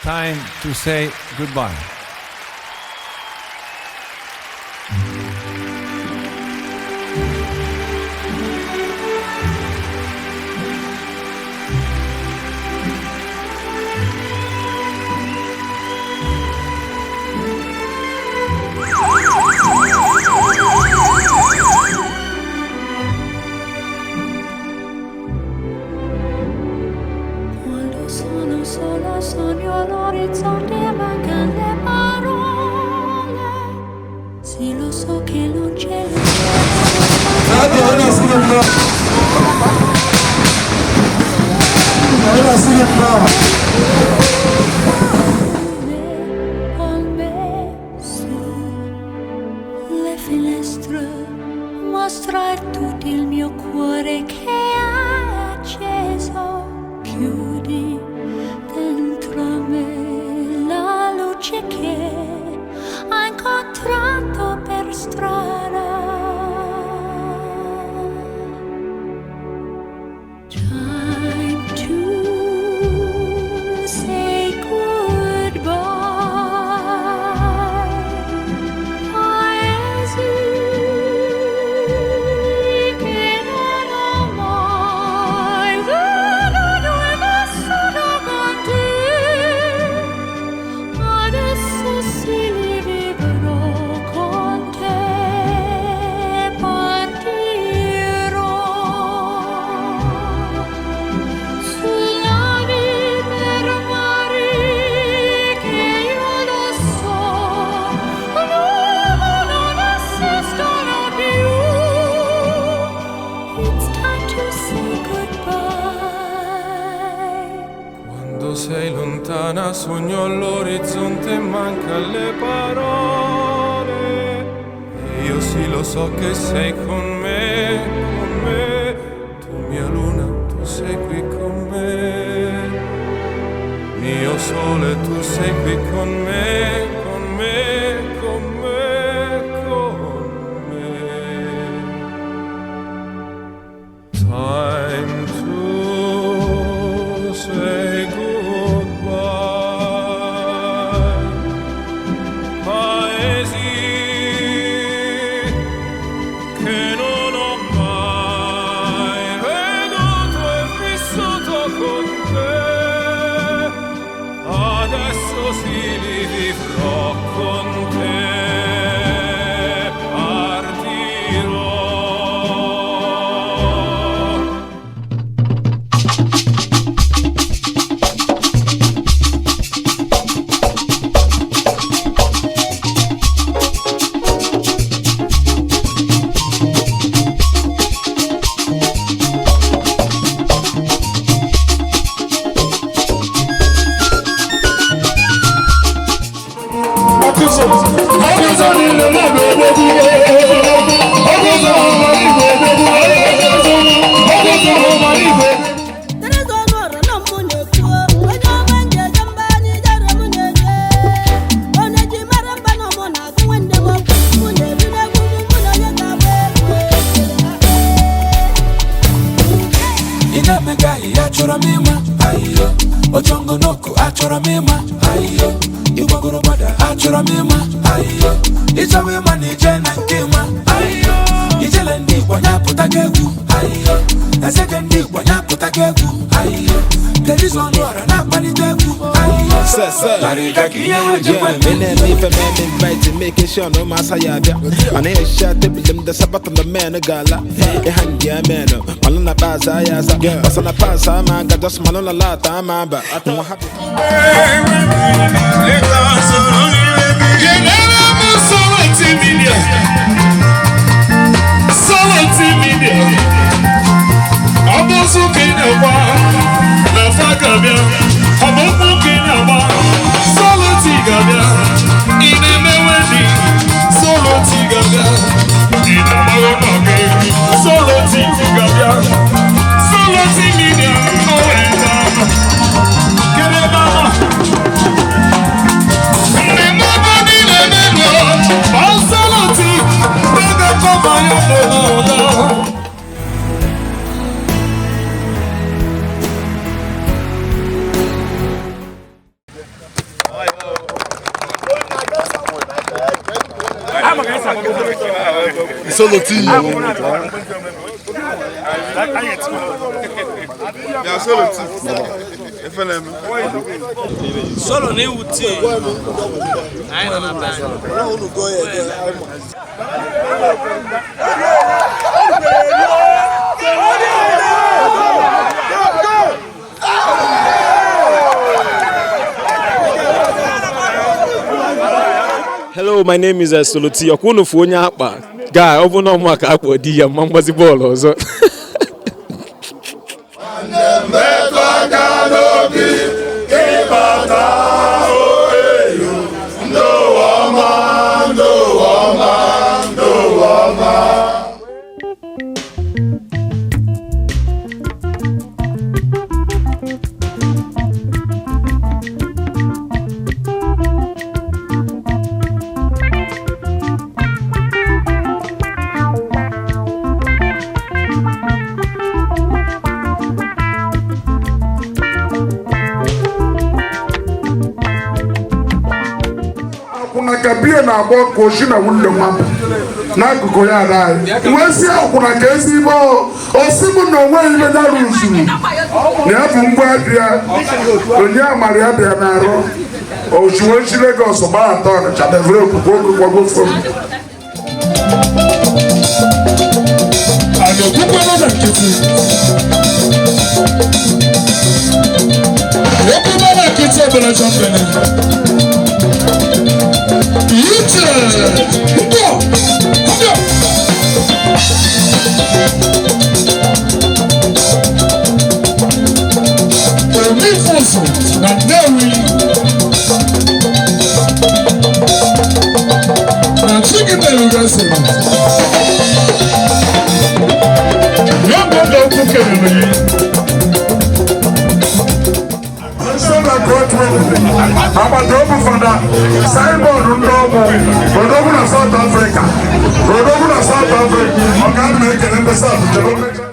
time to say goodbye. Solo sogno all'orizzonte, mancano le parole. Sì, lo so che non c'è con me su le finestre, mostra tutto il mio cuore che è acceso. Chiudi dentro me la luce che ho incontrato per strada. Time to say goodbye. Paesi che non ho mai veduto e vissuto con te. Adesso sì li vivrò con te. Partirò sulla per mari che io lo so, non esistono più. It's time to say goodbye. Quando sei lontana sogno all'orizzonte e manca le parole. E io sì lo so che sei con me, con me. Tu mia luna, tu sei qui con me. Mio sole, tu sei qui con me, con me, con me, con me. Time to say goodbye. Paesi che non ho mai veduto e vissuto con te. Adesso sì li vivrò con te. Partirò. Achora mima, ayo. Ojongo noko, achora mima, ayo. Iwagoro bada, achora mima, ayo. Ichawe mani jena nkema, ayo. Ijele ndi wanya putagegu, ayo. Esekendi wanya putagegu, ayo. Kedizo nwara na panitegu, ayo. Yeah, me for man invited, making sure no massa yabia. And I shot the bill, the sabat on the man, a gala. A hand, yeah, man. Malona Baza, yes, was on a pass, I'm a got just Malona Lata, I'm a but I don't have Solo team. Yeah, solo team. Solo ne uti. Ai na na band. Hello, my name is Soloti. Okuno Fuonya Akpa. Guy, open up my akwa di ya mambazi ball also. Kabia na agba koshi na wulle mambo n'akụkụ ya ada anyị nwesi akwụna ka ezigbo osimu na onwe ile dara usuru na ya bụ ngwa abịa onye amara ya bịa na-arụ ojuwechi Lagos gbaa atọ Ọnịcha develop gwogwogwo fom Okwukwe na nkịtị ọbụla chọmpene Iche! Mbọ! Mbọ! Omifusu na Nnewi na Chigidelu gasị Yọngọdọ okwu kelere yi Abadobu fada Simon Ndobo Rodobu na South Africa Rodobu na South Africa Ọ̀gá mi ekele ndị South Africa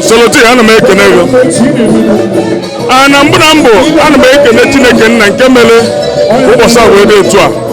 Soloti ana m ekene gị na mbụ ana m ekene Chineke nna nke mere ụbọchị a wee dị etu a